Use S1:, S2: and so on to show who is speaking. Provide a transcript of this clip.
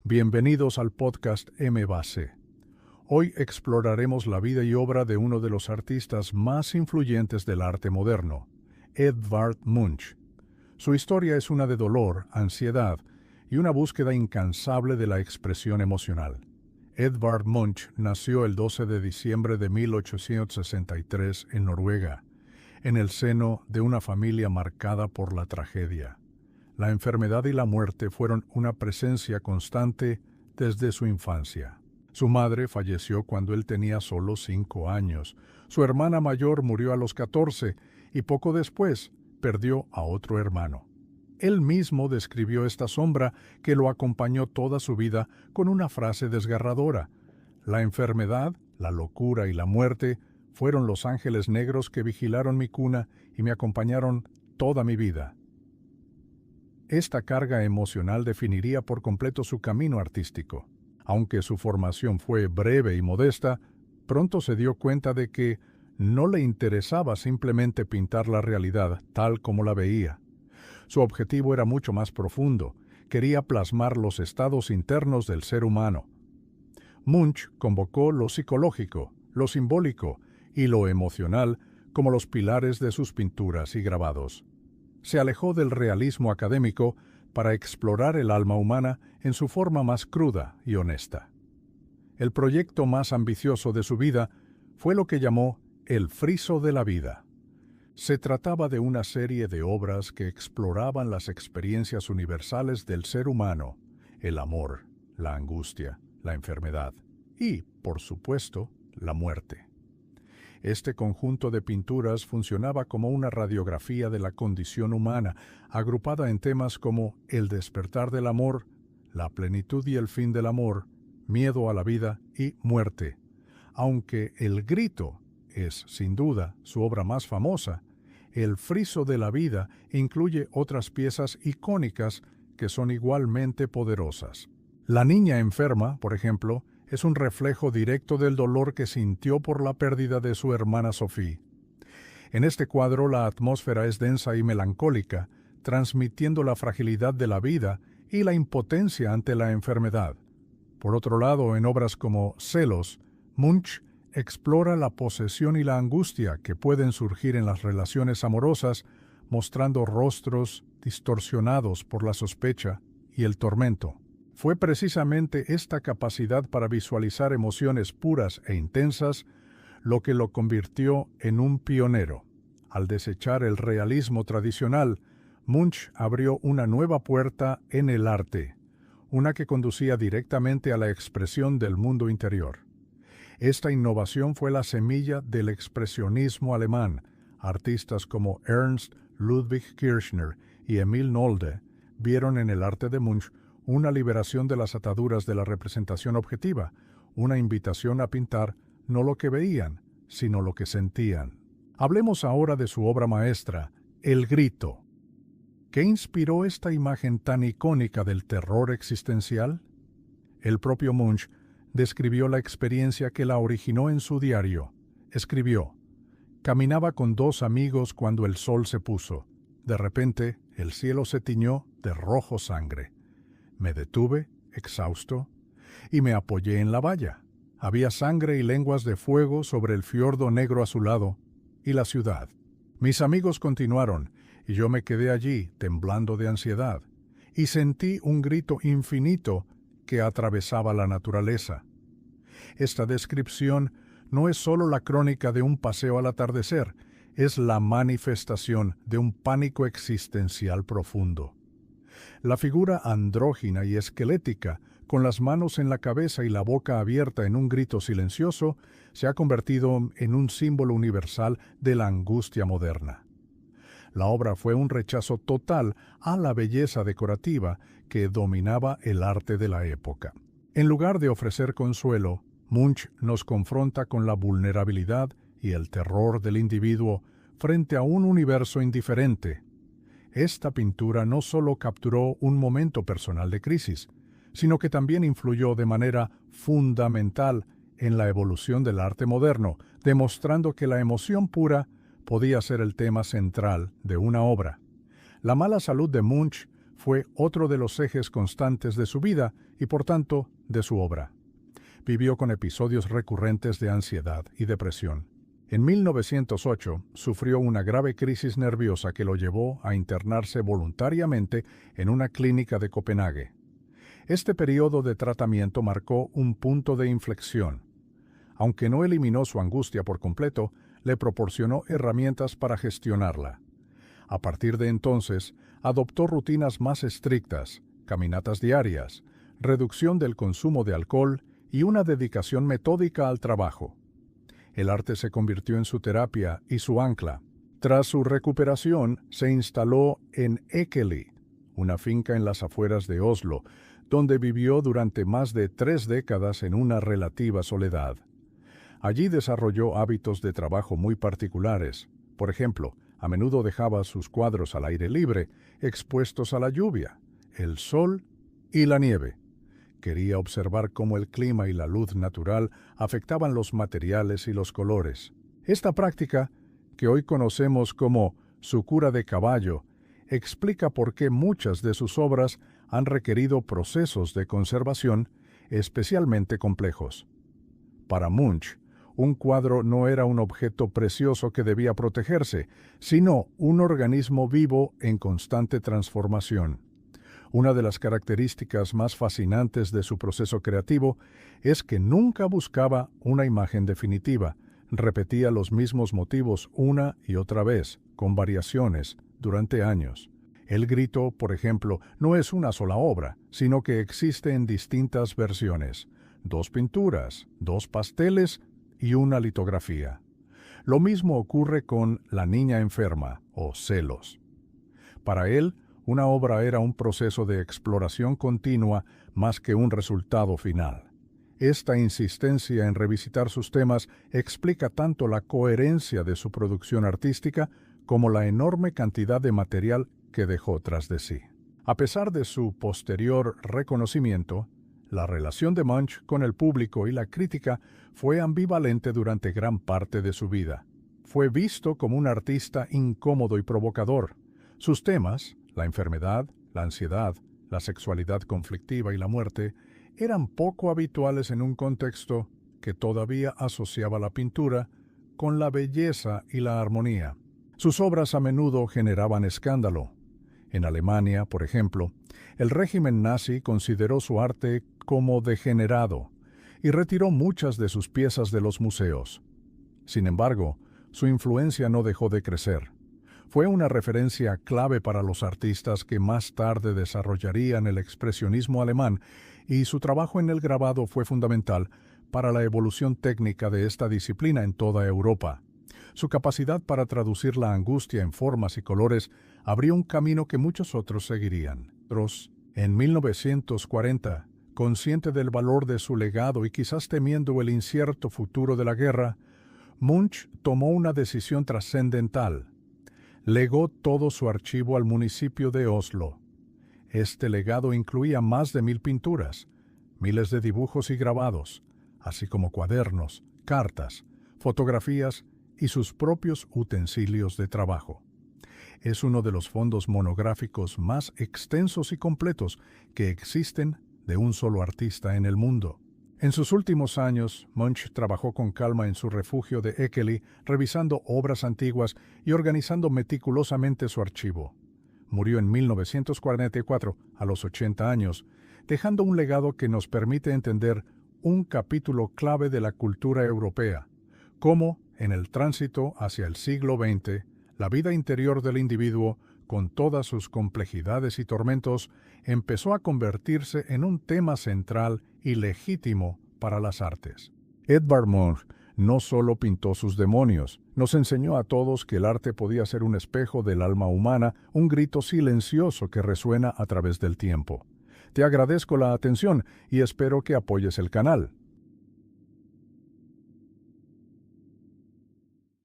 S1: Bienvenidos al podcast M-Base. Hoy exploraremos la vida y obra de uno de los artistas más influyentes del arte moderno, Edvard Munch. Su historia es una de dolor, ansiedad y una búsqueda incansable de la expresión emocional. Edvard Munch nació el 12 de diciembre de 1863 en Noruega, en el seno de una familia marcada por la tragedia. La enfermedad y la muerte fueron una presencia constante desde su infancia. Su madre falleció cuando él tenía solo 5 años. Su hermana mayor murió a los 14 y poco después perdió a otro hermano. Él mismo describió esta sombra que lo acompañó toda su vida con una frase desgarradora: la enfermedad, la locura y la muerte fueron los ángeles negros que vigilaron mi cuna y me acompañaron toda mi vida. Esta carga emocional definiría por completo su camino artístico. Aunque su formación fue breve y modesta, pronto se dio cuenta de que no le interesaba simplemente pintar la realidad tal como la veía. Su objetivo era mucho más profundo. Quería plasmar los estados internos del ser humano. Munch convocó lo psicológico, lo simbólico y lo emocional como los pilares de sus pinturas y grabados. Se alejó del realismo académico para explorar el alma humana en su forma más cruda y honesta. El proyecto más ambicioso de su vida fue lo que llamó El friso de la vida. Se trataba de una serie de obras que exploraban las experiencias universales del ser humano, el amor, la angustia, la enfermedad y, por supuesto, la muerte. Este conjunto de pinturas funcionaba como una radiografía de la condición humana, agrupada en temas como el despertar del amor, la plenitud y el fin del amor, miedo a la vida y muerte. Aunque El Grito es, sin duda, su obra más famosa, El friso de la vida incluye otras piezas icónicas que son igualmente poderosas. La niña enferma, por ejemplo, es un reflejo directo del dolor que sintió por la pérdida de su hermana Sophie. En este cuadro la atmósfera es densa y melancólica, transmitiendo la fragilidad de la vida y la impotencia ante la enfermedad. Por otro lado, en obras como Celos, Munch explora la posesión y la angustia que pueden surgir en las relaciones amorosas, mostrando rostros distorsionados por la sospecha y el tormento. Fue precisamente esta capacidad para visualizar emociones puras e intensas lo que lo convirtió en un pionero. Al desechar el realismo tradicional, Munch abrió una nueva puerta en el arte, una que conducía directamente a la expresión del mundo interior. Esta innovación fue la semilla del expresionismo alemán. Artistas como Ernst Ludwig Kirchner y Emil Nolde vieron en el arte de Munch una liberación de las ataduras de la representación objetiva, una invitación a pintar no lo que veían, sino lo que sentían. Hablemos ahora de su obra maestra, El Grito. ¿Qué inspiró esta imagen tan icónica del terror existencial? El propio Munch describió la experiencia que la originó en su diario. Escribió: «Caminaba con 2 amigos cuando el sol se puso. De repente, el cielo se tiñó de rojo sangre. Me detuve, exhausto, y me apoyé en la valla. Había sangre y lenguas de fuego sobre el fiordo negro azulado y la ciudad. Mis amigos continuaron, y yo me quedé allí, temblando de ansiedad, y sentí un grito infinito que atravesaba la naturaleza». Esta descripción no es solo la crónica de un paseo al atardecer, es la manifestación de un pánico existencial profundo. La figura andrógina y esquelética, con las manos en la cabeza y la boca abierta en un grito silencioso, se ha convertido en un símbolo universal de la angustia moderna. La obra fue un rechazo total a la belleza decorativa que dominaba el arte de la época. En lugar de ofrecer consuelo, Munch nos confronta con la vulnerabilidad y el terror del individuo frente a un universo indiferente. Esta pintura no solo capturó un momento personal de crisis, sino que también influyó de manera fundamental en la evolución del arte moderno, demostrando que la emoción pura podía ser el tema central de una obra. La mala salud de Munch fue otro de los ejes constantes de su vida y, por tanto, de su obra. Vivió con episodios recurrentes de ansiedad y depresión. En 1908 sufrió una grave crisis nerviosa que lo llevó a internarse voluntariamente en una clínica de Copenhague. Este periodo de tratamiento marcó un punto de inflexión. Aunque no eliminó su angustia por completo, le proporcionó herramientas para gestionarla. A partir de entonces, adoptó rutinas más estrictas, caminatas diarias, reducción del consumo de alcohol y una dedicación metódica al trabajo. El arte se convirtió en su terapia y su ancla. Tras su recuperación, se instaló en Ekeli, una finca en las afueras de Oslo, donde vivió durante más de 3 décadas en una relativa soledad. Allí desarrolló hábitos de trabajo muy particulares. Por ejemplo, a menudo dejaba sus cuadros al aire libre, expuestos a la lluvia, el sol y la nieve. Quería observar cómo el clima y la luz natural afectaban los materiales y los colores. Esta práctica, que hoy conocemos como su cura de caballo, explica por qué muchas de sus obras han requerido procesos de conservación especialmente complejos. Para Munch, un cuadro no era un objeto precioso que debía protegerse, sino un organismo vivo en constante transformación. Una de las características más fascinantes de su proceso creativo es que nunca buscaba una imagen definitiva, repetía los mismos motivos una y otra vez, con variaciones, durante años. El Grito, por ejemplo, no es una sola obra, sino que existe en distintas versiones: 2 pinturas, 2 pasteles y una litografía. Lo mismo ocurre con La niña enferma o Celos. Para él, una obra era un proceso de exploración continua más que un resultado final. Esta insistencia en revisitar sus temas explica tanto la coherencia de su producción artística como la enorme cantidad de material que dejó tras de sí. A pesar de su posterior reconocimiento, la relación de Munch con el público y la crítica fue ambivalente durante gran parte de su vida. Fue visto como un artista incómodo y provocador. Sus temas, la enfermedad, la ansiedad, la sexualidad conflictiva y la muerte, eran poco habituales en un contexto que todavía asociaba la pintura con la belleza y la armonía. Sus obras a menudo generaban escándalo. En Alemania, por ejemplo, el régimen nazi consideró su arte como degenerado y retiró muchas de sus piezas de los museos. Sin embargo, su influencia no dejó de crecer. Fue una referencia clave para los artistas que más tarde desarrollarían el expresionismo alemán, y su trabajo en el grabado fue fundamental para la evolución técnica de esta disciplina en toda Europa. Su capacidad para traducir la angustia en formas y colores abrió un camino que muchos otros seguirían. En 1940, consciente del valor de su legado y quizás temiendo el incierto futuro de la guerra, Munch tomó una decisión trascendental. Legó todo su archivo al municipio de Oslo. Este legado incluía más de 1000 pinturas, miles de dibujos y grabados, así como cuadernos, cartas, fotografías y sus propios utensilios de trabajo. Es uno de los fondos monográficos más extensos y completos que existen de un solo artista en el mundo. En sus últimos años, Munch trabajó con calma en su refugio de Ekeli, revisando obras antiguas y organizando meticulosamente su archivo. Murió en 1944, a los 80 años, dejando un legado que nos permite entender un capítulo clave de la cultura europea, cómo, en el tránsito hacia el siglo XX, la vida interior del individuo, con todas sus complejidades y tormentos, empezó a convertirse en un tema central y legítimo para las artes. Edvard Munch no solo pintó sus demonios, nos enseñó a todos que el arte podía ser un espejo del alma humana, un grito silencioso que resuena a través del tiempo. Te agradezco la atención y espero que apoyes el canal.